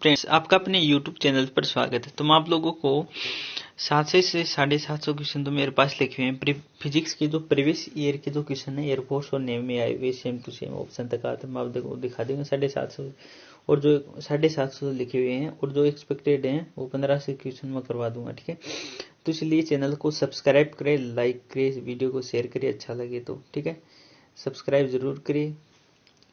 Friends, आपका अपने YouTube channel पर स्वागत है। तो मैं आप लोगों को 700 से 750 क्वेश्चन तो मेरे पास लिखे हुए हैं। फिजिक्स के जो प्रीवियस ईयर के जो क्वेश्चन है एयरफोर्स और नेवी में आए हुए सेम टू सेम ऑप्शन तक आते हैं। मैं आपको दिखा दूंगा 750 और जो 750 लिखे हुए हैं और जो एक्सपेक्टेड हैं वो 15 से क्वेश्चन में करवा दूंगा। ठीक है, तो इसलिए चैनल को सब्सक्राइब करें, लाइक करें, वीडियो को शेयर करें अच्छा लगे तो। ठीक है, सब्सक्राइब जरूर करें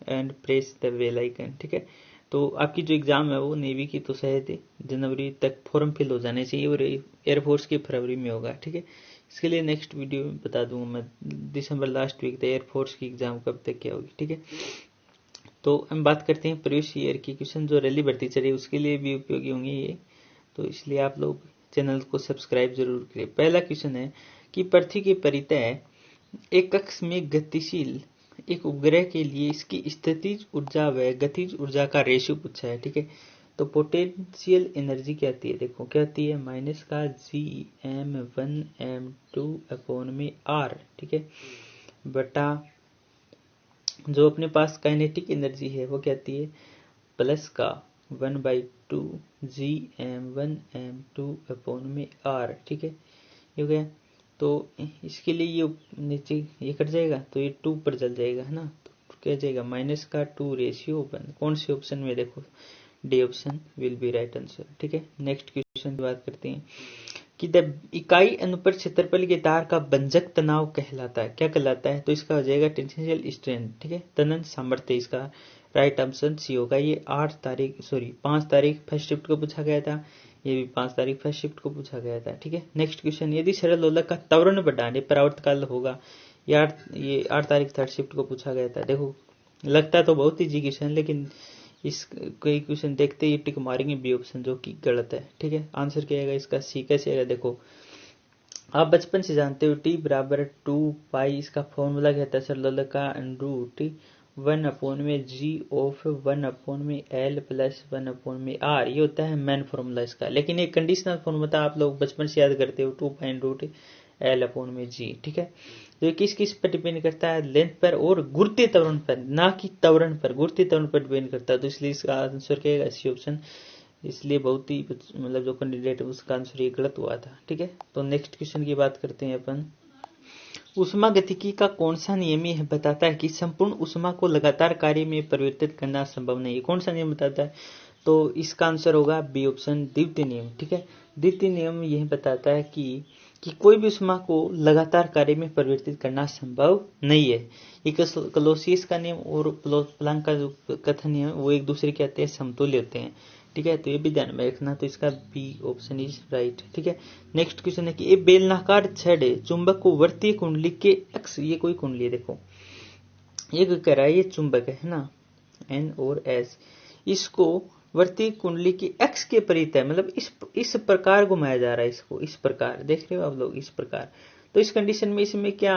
and press the bell icon. ठीक है, तो आपकी जो एग्जाम है वो नेवी की तो शायद जनवरी तक फॉर्म फिल हो जाने चाहिए और एयरफोर्स की फरवरी में होगा। ठीक है, इसके लिए नेक्स्ट वीडियो में बता दूंगा मैं। दिसंबर लास्ट वीक तक एयरफोर्स की एग्जाम कब तक क्या होगी। ठीक है, तो हम बात करते हैं प्रीवियस ईयर की क्वेश्चन जो रैली भर्ती चली उसके लिए भी उपयोगी होंगे ये, तो इसलिए आप लोग चैनल को सब्सक्राइब जरूर करें। पहला क्वेश्चन है कि पृथ्वी के परितः एक कक्ष में गतिशील एक उपग्रह के लिए इसकी स्थितिज ऊर्जा व गतिज ऊर्जा का रेशियो पूछा है। ठीक है, तो पोटेंशियल एनर्जी क्या आती है, देखो क्या आती है, माइनस का Gm1m2 अपॉन में R। ठीक है, बटा जो अपने पास काइनेटिक एनर्जी है वो क्या आती है, प्लस का 1/2 Gm1m2 अपॉन में R। ठीक है, ये हो गया। तो इसके लिए ये नीचे ये कट जाएगा तो ये 2 पर चल जाएगा है ना, तो क्या जाएगा माइनस का 2 रेशियो 1। कौन से ऑप्शन में, देखो D option will be right answer. ठीक है, नेक्स्ट क्वेश्चन की बात करते हैं कि द इकाई अनुप्रस्थ क्षेत्रफल के तार का भंजक तनाव कहलाता है, क्या कहलाता है, तो इसका हो जाएगा टेंसेंशियल स्ट्रेंथ। ठीक है, तनन सामर्थ्य इसका राइट ऑप्शन सी होगा। ये 5 तारीख फर्स्ट शिफ्ट को पूछा गया था, ये भी 5 तारीख फर्स्ट शिफ्ट को पूछा गया था। ठीक है, नेक्स्ट क्वेश्चन, यदि सरल लोलक का त्वरण बढ़ाने पर आवर्तकाल होगा, यार ये 8 तारीख थर्ड शिफ्ट को पूछा गया था। देखो लगता तो बहुत इजी क्वेश्चन, लेकिन इस कई क्वेश्चन देखते ही टिक मारेंगे बी ऑप्शन, जो कि गलत है। ठीक है, आंसर क्या आएगा इसका, सी कैसे आएगा, देखो आप बचपन से जानते हो टी बराबर 2 पाई इसका फॉर्मूला कहता है सरलोलक का रूट 1 अपॉन में जी ऑफ 1 अपॉन में एल प्लस 1 अपॉन में आर, ये होता है मेन फॉर्मूला इसका। लेकिन एक कंडीशनल फॉर्मूला आप लोग बचपन से याद करते हो 2 पाई रूट एल अपॉन में जी। ठीक है, तो ये किस किस पर डिपेंड करता है, लेंथ पर और गुरुत्वीय त्वरण पर, ना कि त्वरण पर, गुरुत्वीय त्वरण पर डिपेंड करता है। तो इसलिए इसका आंसर क्या है, सी ऑप्शन। इसलिए बहुत ही मतलब जो कैंडिडेट है उसका आंसर ये गलत हुआ था। ठीक है, तो नेक्स्ट क्वेश्चन की बात करते हैं अपन। ऊष्मागतिकी का कौन सा नियम यह बताता है कि संपूर्ण ऊष्मा को लगातार कार्य में परिवर्तित करना संभव नहीं है, कौन सा नियम बताता है, तो इसका आंसर होगा बी ऑप्शन, द्वितीय नियम। ठीक है, द्वितीय नियम यह बताता है कि कोई भी ऊष्मा को लगातार कार्य में परिवर्तित करना संभव नहीं है। ये क्लोसियस का नियम और प्लैंक का जो कथन नियम वो एक दूसरे के आते हैं समतुल्य होते हैं। ठीक है, तो ये भी ध्यान में रखना, तो इसका बी ऑप्शन इज राइट। ठीक है, नेक्स्ट क्वेश्चन है कि ये बेलनाकार छड़ चुंबक को वर्तीय कुंडली के एक्स, ये कोई कुंडली है, देखो ये कह रहा है ये चुंबक है ना एन और एस, इसको वर्तीय कुंडली की एक्स के परितः मतलब इस प्रकार घुमाया जा रहा है, इसको इस प्रकार देख रहे हो आप लोग, इस प्रकार। तो इस कंडीशन में इसमें क्या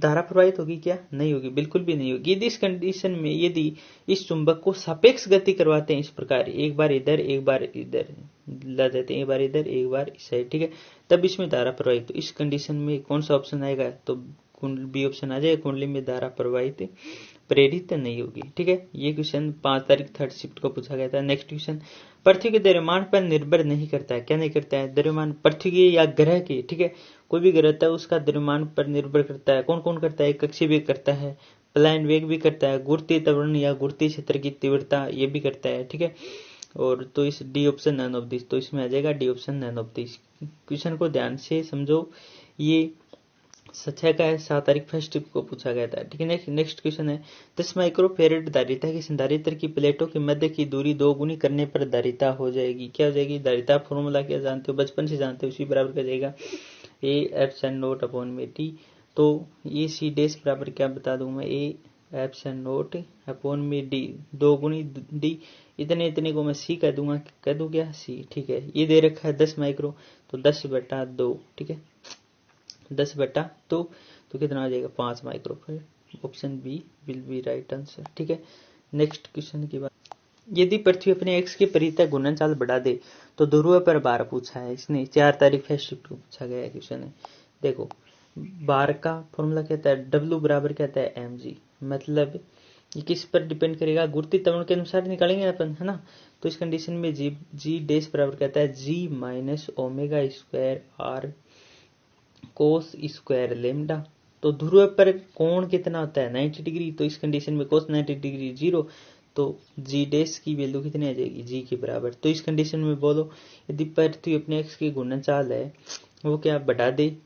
धारा प्रवाहित होगी, क्या नहीं होगी, बिल्कुल भी नहीं होगी। यदि इस कंडीशन में यदि इस चुंबक को सापेक्ष गति करवाते हैं इस प्रकार, एक बार इधर एक बार इधर ला जाते हैं, एक बार इधर एक बार इस साइड, ठीक है, तब इसमें धारा प्रवाहित। तो इस कंडीशन में कौन सा ऑप्शन आएगा, तो बी ऑप्शन आ जाएगा, कुंडली में धारा प्रवाहित प्रेरित नहीं होगी। ठीक है, ये क्वेश्चन 5 तारीख थर्ड शिफ्ट को पूछा गया था। नेक्स्ट क्वेश्चन, पृथ्वी के द्रव्यमान पर निर्भर नहीं करता है, क्या नहीं करता है, द्रव्यमान पृथ्वी के या ग्रह के, ठीक है, कोई भी ग्रह होता है उसका द्रव्यमान पर निर्भर करता है। कौन कौन करता है, कक्षीय वेग करता है, प्लायन वेग भी करता है, गुरुत्वीय त्वरण या गुरुत्वीय क्षेत्र की तीव्रता ये भी करता है। ठीक है, और तो इस D option none of this, तो इसमें आ जाएगा D option none of this. Question को ध्यान से समझो, ये सच्चाई का है, 7 तारीख फर्स्ट टिप को पूछा गया था। ठीक है, नेक्स्ट क्वेश्चन है 10 माइक्रोफेरेड धारिता की संधारित्र की प्लेटों के मध्य की दूरी 2 गुनी करने पर धारिता हो जाएगी, क्या हो जाएगी, धारिता फॉर्मूला क्या जानते हो, बचपन से जानते हो, उसी बराबर क्या जाएगा ए एप्सिलॉन नॉट अपॉन में टी। तो ये सी डैश बराबर क्या बता दूं मैं, ए एप्सिलॉन नॉट अपॉन में डी, 2 गुनी डी, इतने इतने को मैं सी कह दूंगा, कह दूं क्या सी। ठीक है, ये दे रखा है 10 माइक्रो, तो 10/2। ठीक है, 10/2 तो कितना आ जाएगा 5 microfarad, option B will be right answer. ठीक है, नेक्स्ट क्वेश्चन की बात, यदि पृथ्वी अपने एक्स के परितः घूर्णनचाल बढ़ा दे तो ध्रुव पर भार पूछा है इसने, 4 तारीख फर्स्ट शिफ्ट को पूछा गया क्वेश्चन है। देखो भार का फॉर्मूला कहता है डब्ल्यू बराबर कहता है एम जी, मतलब ये किस पर डिपेंड करेगा, गुरुत्वीय त्वरण के अनुसार निकालेंगे अपन, है ना। तो इस कंडीशन में जी डैश बराबर कहता है जी minus omega square r cos square lambda. तो ध्रुव पर कोण कितना होता है 90 डिग्री, तो इस कंडीशन में कोस 90 डिग्री 0, तो जी डैश की वैल्यू कितनी आ जाएगी जी के बराबर। तो इस कंडीशन में बोलो यदि पृथ्वी अपने एक्स की घूर्णनचाल है वो क्या बढ़ा दे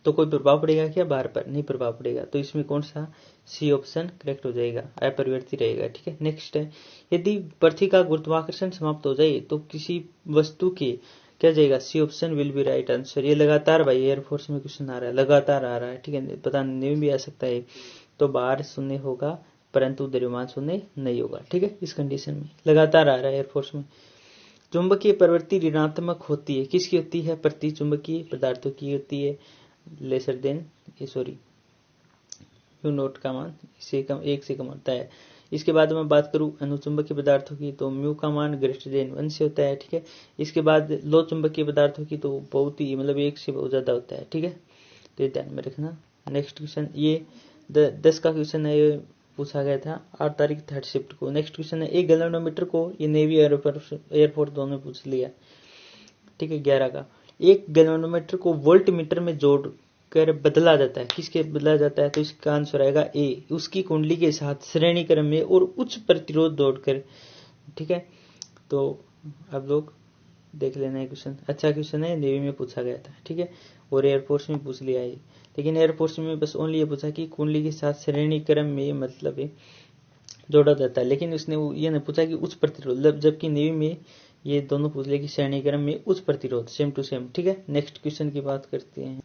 तो कोई प्रभाव पड़ेगा क्या बार पर, नहीं प्रभाव पड़ेगा। तो इसमें कौन सा सी ऑप्शन करेक्ट हो जाएगा, अपरिवर्तित रहेगा, ठीक है। नेक्स्ट है यदि पृथ्वी का गुरुत्वाकर्षण समाप्त हो जाए तो किसी वस्तु के क्या जाएगा, C option will be right answer. ये लगातार भाई एयरफोर्स में क्वेश्चन आ रहा है, लगातार आ रहा है, ठीक है, पता नहीं भी आ सकता है। तो बाहर शून्य होगा परंतु द्रव्यमान शून्य नहीं होगा, ठीक है। इस कंडीशन में लगातार आ रहा है एयरफोर्स में। चुंबकीय प्रवृत्ति ऋणात्मक होती है, किसकी होती है, प्रति चुंबकीय पदार्थों की होती है, लेसर देन यू नोट का मान से कम 1 से कम होता है। इसके बाद मैं बात करूं अनुचुंबकीय पदार्थों की तो म्यू का मान ग्रेटर देन 1 से होता है, ठीक है। इसके बाद लो चुंबकीय पदार्थों की तो बहुत ही मतलब 1 से बहुत ज्यादा होता है, ठीक है। तो ये ध्यान में रखना। नेक्स्ट क्वेश्चन ये 10 का क्वेश्चन है, ये पूछा गया था 8 तारीख थर्ड शिफ्ट को। नेक्स्ट क्वेश्चन है एक गैल्वेनोमीटर को, ये नेवी एयरफोर्स दोनों पूछ लिया, ठीक है। 11 का एक गैल्वेनोमीटर को वोल्ट मीटर में जोड़ कर बदला जाता है, किसके बदला जाता है, तो इसका आंसर आएगा ए, उसकी कुंडली के साथ श्रेणी क्रम में और उच्च प्रतिरोध जोड़कर, ठीक है। तो अब लोग देख लेना है क्वेश्चन, अच्छा क्वेश्चन है, नेवी में पूछा गया था, ठीक है, और एयरफोर्स में पूछ लिया है। लेकिन एयरफोर्स में बस ओनली ये पूछा कि कुंडली के साथ श्रेणी क्रम में मतलब है जोड़ा जाता है, लेकिन उसने ये नहीं पूछा कि उच्च प्रतिरोध, जबकि नेवी में ये दोनों पूछ लिया कि श्रेणी क्रम में उच्च प्रतिरोध, सेम टू सेम, ठीक है। नेक्स्ट क्वेश्चन की बात करते हैं।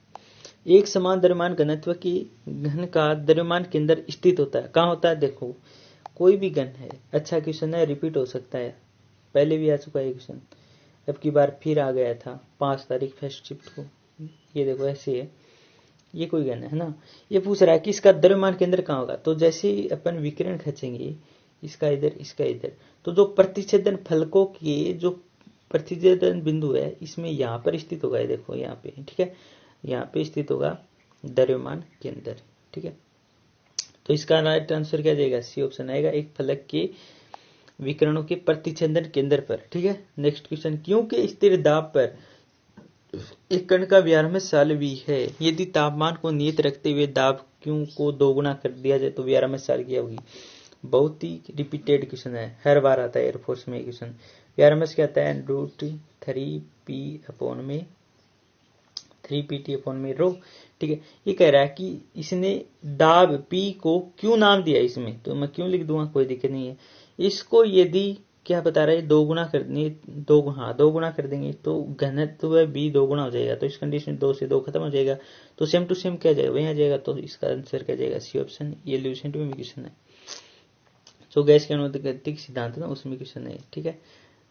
एक समान द्रव्यमान घनत्व की घन का द्रव्यमान के अंदर स्थित होता है, कहाँ होता है, देखो कोई भी घन है, अच्छा क्वेश्चन है, रिपीट हो सकता है, पहले भी आ चुका है क्वेश्चन, अब की बार फिर आ गया था 5 तारीख फर्स्ट शिफ्ट को। ये देखो ऐसे है, ये कोई घन है ना, ये पूछ रहा है कि इसका द्रव्यमान केंद्र कहाँ होगा। तो जैसे ही अपन विकिरण खींचेंगे इसका इधर इसका इधर, तो जो प्रतिच्छेदन फलकों के जो प्रतिच्छेदन बिंदु है इसमें यहाँ पर स्थित होगा, ये देखो यहाँ पे, ठीक है, यहाँ पे स्थित होगा द्रव्यमान केंद्र, ठीक है। तो इसका राइट आंसर क्या जाएगा, सी ऑप्शन आएगा, एक फलक के विकिरणों के प्रतिच्छेदन केंद्र पर, ठीक है। नेक्स्ट क्वेश्चन, क्योंकि स्थिर दाब पर एक कण का व्यारमशाल V है, यदि तापमान को नियत रखते हुए दाब Q को दोगुना कर दिया जाए तो व्यारमशाल क्या होगी। बहुत ही रिपीटेड क्वेश्चन है, हर बार आता है एयरफोर्स में क्वेश्चन। व्यारमश क्या आता है √3p/3pt रो, ठीक है। ये कह रहा है कि इसने दाब P को क्यों नाम दिया इसमें, तो मैं क्यों लिख दूंगा, कोई दिक्कत नहीं है। इसको यदि क्या बता रहा है दोगुना कर दोगुना कर देंगे तो घनत्व भी दोगुना हो जाएगा, तो इस कंडीशन 2 से 2 खत्म हो जाएगा, तो सेम टू सेम क्या जाएगा वही आ जाएगा। तो इसका आंसर क्या जाएगा, सी ऑप्शन। ये ल्यूसेंट में क्वेश्चन है, तो गैस के अनुदैर्ध्य सिद्धांत ना उसमें क्वेश्चन है, ठीक है,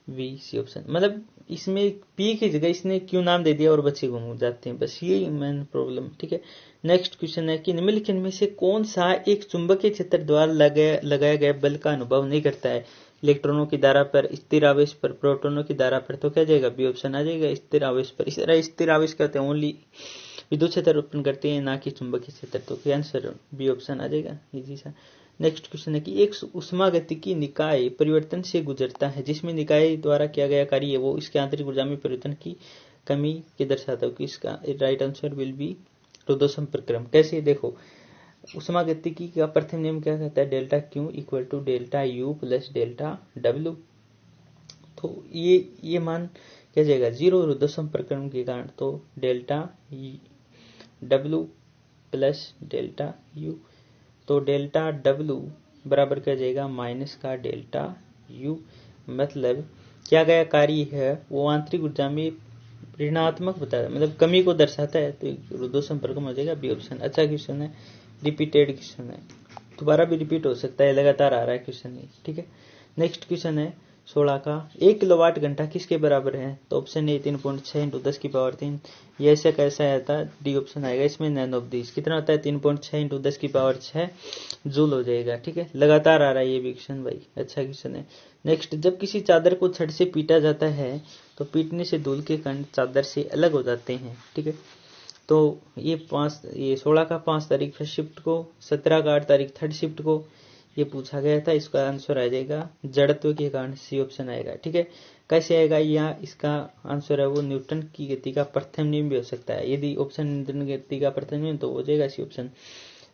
वी सी ऑप्शन। मतलब इसमें पी की जगह इसने क्यों नाम दे दिया और बच्चे घूम जाते हैं, बस यही मेन प्रॉब्लम, ठीक है। नेक्स्ट क्वेश्चन है कि निम्नलिखित में से कौन सा एक चुंबकीय क्षेत्र द्वारा लगाया गया बल का अनुभव नहीं करता है, इलेक्ट्रॉनों की धारा पर, स्थिर आवेश पर, प्रोटोनों की धारा पर, तो क्या जाएगा बी ऑप्शन आ जाएगा, स्थिर आवेश पर। इस तरह स्थिर आवेश कहते हैं ओनली विद्युत क्षेत्र उत्पन्न करते हैं ना कि चुंबकीय क्षेत्र, तो क्या आंसर बी ऑप्शन आ जाएगा, इजी सा। नेक्स्ट क्वेश्चन है कि एक उष्मागतिकी निकाय परिवर्तन से गुजरता है जिसमें निकाय द्वारा किया गया कार्य है वो इसके आंतरिक ऊर्जा में परिवर्तन की कमी के दर्शाता है, कि इसका राइट आंसर विल बी रुद्धोष्म संपर्क्रम। कैसे, देखो उष्मागतिकी का प्रथम नियम क्या कहता है, delta Q equal to delta U plus delta W. तो ये मान क्या जाएगा 0 रुद्धोष्म संपर्क्रम के कारण, तो delta W plus delta U, तो डेल्टा डब्ल्यू बराबर क्या जाएगा माइनस का डेल्टा यू, मतलब क्या गया कार्य है वो आंतरिक ऊर्जा में ऋणात्मक बताता है, मतलब कमी को दर्शाता है, तो रुद्धोष्म संपर्क में हो जाएगा बी ऑप्शन। अच्छा क्वेश्चन है, रिपीटेड क्वेश्चन है, दोबारा भी रिपीट हो सकता है, लगातार आ रहा है क्वेश्चन, ठीक है। नेक्स्ट क्वेश्चन है 16 का, 1 किलोवाट घंटा किसके बराबर है, तो ऑप्शन ए 3.6 × 10⁻3, ये ऐसा कैसा आता है, डी ऑप्शन आएगा इसमें 9 ऑफ दिस, कितना होता है 3.6 × 10⁻6 जूल हो जाएगा, ठीक है। लगातार आ रहा है ये भी क्वेश्चन भाई, अच्छा क्वेश्चन है। नेक्स्ट, जब किसी चादर को छड़ से पीटा जाता है तो पीटने से धूल के कण चादर से अलग हो जाते हैं, ठीक है। तो ये 16 का 5 तारीख फर्स्ट शिफ्ट को, 17 का 8 तारीख थर्ड शिफ्ट को, ये पूछा गया था। इसका आंसर आ जाएगा जड़त्व के कारण, सी ऑप्शन आएगा। ठीक है, कैसे आएगा? या इसका आंसर है वो न्यूटन की गति का प्रथम नियम भी हो सकता है। यदि ऑप्शन न्यूटन की गति का प्रथम नियम तो हो जाएगा सी ऑप्शन।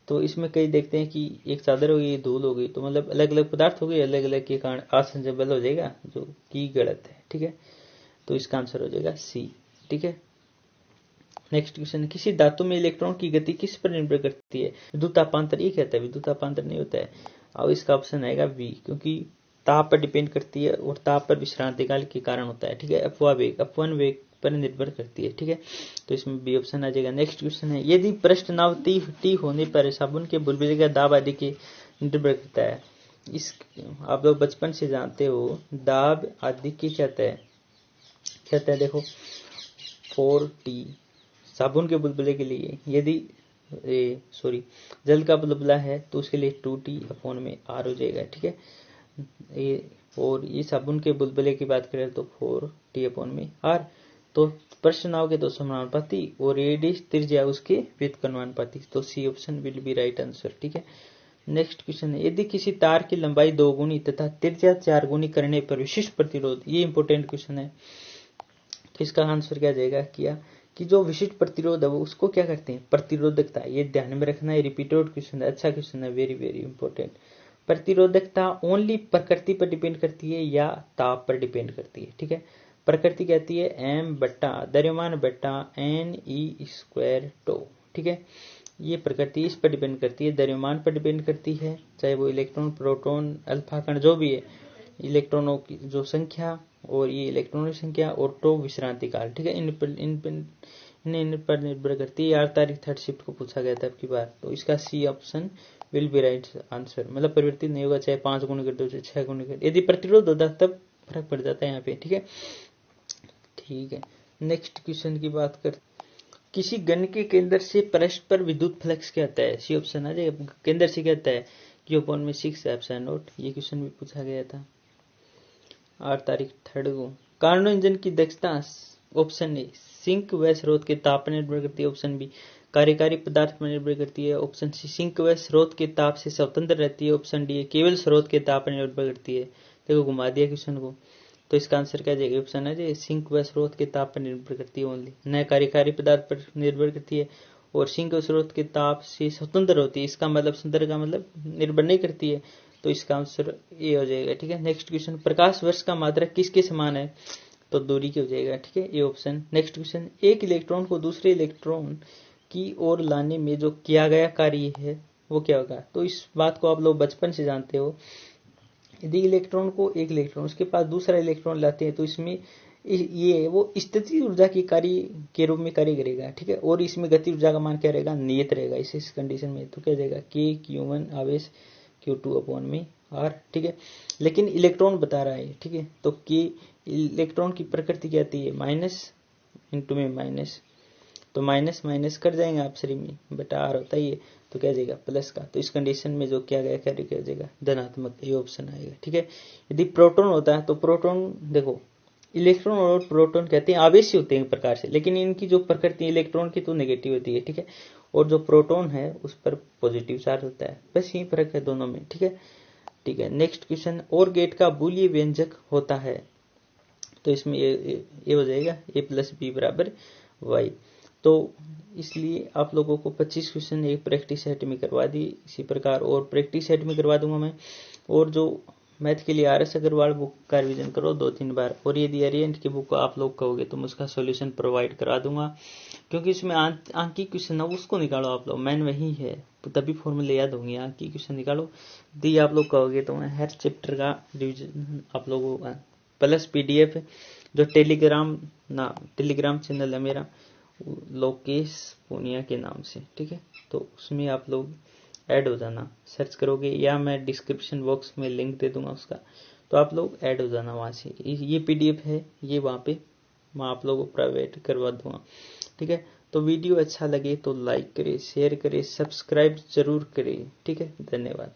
तो इसमें कई देखते हैं कि एक चादर हो गई, धूल हो गई, तो मतलब अलग अलग पदार्थ हो गए, अलग अलग के कारण आसंजन बल हो जाएगा, जो कि गलत है। ठीक है, तो इसका आंसर हो जाएगा सी। ठीक है, नेक्स्ट क्वेश्चन, किसी धातु में इलेक्ट्रॉन की गति किस पर निर्भर करती है? विद्युतापांतर। ये कहता है विद्युतापांतर नहीं होता है। अब इसका ऑप्शन आएगा बी, क्योंकि ताप पर डिपेंड करती है और ताप पर विश्रांति काल के कारण होता है। ठीक है, अपवाह वेग, अपवन वेग पर निर्भर करती है। ठीक है, तो इसमें बी ऑप्शन आ जाएगा। नेक्स्ट क्वेश्चन है, यदि पृष्ठ नाव टी होने पर साबुन के बुलबुले का दाब आदि के निर्भर करता है। इस आप लोग बचपन से जानते हो, दाब आदि की कहता है देखो 4T साबुन के बुलबुले के लिए, यदि जल का बुलबुला है तो उसके लिए 2T/R हो जाएगा। ठीक है, और ये साबुन के बुलबुले की बात करें तो 4T/R। तो प्रश्न नाव के 2 समानुपाती और रेडियस त्रिज्या उसके व्युत्क्रमानुपाती, तो C option will be right answer. ठीक है, नेक्स्ट क्वेश्चन है, यदि किसी तार की लंबाई 2 गुनी तथा त्रिज्या 4 गुनी करने पर विशिष्ट प्रतिरोध, ये इंपॉर्टेंट क्वेश्चन है। तो इसका आंसर क्या जाएगा कि जो विशिष्ट प्रतिरोध है वो उसको क्या करते हैं? प्रतिरोधकता। ये ध्यान में रखना है, रिपीटेड क्वेश्चन है, अच्छा क्वेश्चन है, वेरी वेरी इंपॉर्टेंट। प्रतिरोधकता ओनली प्रकृति पर डिपेंड करती है या ताप पर डिपेंड करती है? ठीक है, प्रकृति कहती है m बट्टा द्रव्यमान बट्टा Ne²τ। ठीक है, ये प्रकृति इस पर डिपेंड करती है, द्रव्यमान पर डिपेंड करती है, चाहे वो इलेक्ट्रॉन, प्रोटॉन, अल्फा कण जो भी है, इलेक्ट्रॉनों की जो संख्या और ये इलेक्ट्रॉनों की संख्या और टो विश्रांति काल। ठीक है, इन पर निर्भर करती है। 8 तारीख थर्ड शिफ्ट को पूछा गया था अब की बार, तो इसका C option will be right answer. मतलब परिवर्तित नहीं होगा, चाहे 5 गुना कर दो, चाहे 6 गुना कर, यदि प्रतिरोध होता तब फर्क पड़ जाता है यहाँ पे। ठीक है, ठीक है, नेक्स्ट क्वेश्चन की बात कर, किसी घन के केंद्र से पृष्ठ पर विद्युत फ्लक्स क्या आता है? सी ऑप्शन आ जाएगा। केंद्र से क्या आता है? Q/6ε0। ये क्वेश्चन भी पूछा गया था 8 तारीख थर्ड को। कार्नो इंजन की दक्षता, ऑप्शन ए सिंक व स्रोत के ताप पर निर्भर करती है, ऑप्शन बी कार्यकारी पदार्थ पर निर्भर करती है, ऑप्शन सी सिंक व स्रोत के ताप से स्वतंत्र रहती है, ऑप्शन डी केवल स्रोत के ताप पर निर्भर करती है। देखो घुमा दिया क्वेश्चन को, तो इसका आंसर क्या जाएगा? ऑप्शन है जी सिंक व स्रोत के ताप पर निर्भर करती है ओनली, न कार्यकारी पदार्थ पर निर्भर करती है, और सिंक व स्रोत के ताप से स्वतंत्र होती है। इसका मतलब स्वतंत्र का मतलब निर्भर नहीं करती है, तो इसका आंसर ए हो जाएगा। ठीक है, नेक्स्ट क्वेश्चन, प्रकाश वर्ष का मात्रक किसके समान है? तो दूरी की हो जाएगा। ठीक है, ये ऑप्शन। नेक्स्ट क्वेश्चन, एक इलेक्ट्रॉन को दूसरे इलेक्ट्रॉन की ओर लाने में जो किया गया कार्य है वो क्या होगा? तो इस बात को आप लोग बचपन से जानते हो, यदि इलेक्ट्रॉन को एक इलेक्ट्रॉन उसके पास दूसरा इलेक्ट्रॉन लाते हैं तो इसमें ये वो स्थिति ऊर्जा की कार्य के रूप में कार्य करेगा। ठीक है, और इसमें गति ऊर्जा का मान क्या रहेगा? नियत रहेगा इस कंडीशन में। तो क्या जाएगा? KQ1 आवेश Q2/R। ठीक है, लेकिन इलेक्ट्रॉन बता रहा है। ठीक है, तो K इलेक्ट्रॉन की प्रकृति क्या आती है? माइनस इंटू में माइनस, तो माइनस माइनस कर जाएंगे आप शरीर में, बटा R होता ही है, तो क्या जाएगा? प्लस का। तो इस कंडीशन में जो किया गया कार्य क्या जाएगा? धनात्मक, ये ऑप्शन आएगा। ठीक है, यदि प्रोटॉन होता है तो प्रोटॉन, देखो इलेक्ट्रॉन और प्रोटॉन कहते हैं आवेशी होते हैं एक प्रकार से, लेकिन इनकी जो प्रकृति इलेक्ट्रॉन की तो नेगेटिव होती है। ठीक है, और जो प्रोटॉन है उस पर पॉजिटिव चार्ज होता है, बस यही फर्क है दोनों में। ठीक है, ठीक है, नेक्स्ट क्वेश्चन, और गेट का बूलियन व्यंजक होता है? तो इसमें ये हो जाएगा A+B=Y। तो इसलिए आप लोगों को 25 क्वेश्चन एक प्रैक्टिस सेट में करवा दी, इसी प्रकार और प्रैक्टिस सेट में करवा दूंगा मैं। और जो मैथ के लिए RS अग्रवाल बुक का रिवीजन करो 2-3 बार, और यदि अरियंट की बुक को आप लोग कहोगे तो मैं उसका सॉल्यूशन प्रोवाइड करा दूंगा, क्योंकि इसमें आंकी क्वेश्चन है उसको निकालो आप लोग, मैन वही है, तो तभी फॉर्मूले याद होंगे। आंकी क्वेश्चन निकालो, यदि आप लोग कहोगे तो मैं हर चैप्टर का रिवीजन आप लोगों का प्लस PDF जो टेलीग्राम चैनल है मेरा, लोकेश पूनिया के नाम से। ठीक है, तो उसमें आप लोग ऐड हो जाना, सर्च करोगे या मैं डिस्क्रिप्शन बॉक्स में लिंक दे दूंगा उसका, तो आप लोग ऐड हो जाना वहाँ से। ये PDF है, ये वहाँ पे मैं आप लोगों को प्राइवेट करवा दूंगा। ठीक है, तो वीडियो अच्छा लगे तो लाइक करें, शेयर करें, सब्सक्राइब जरूर करें। ठीक है, धन्यवाद।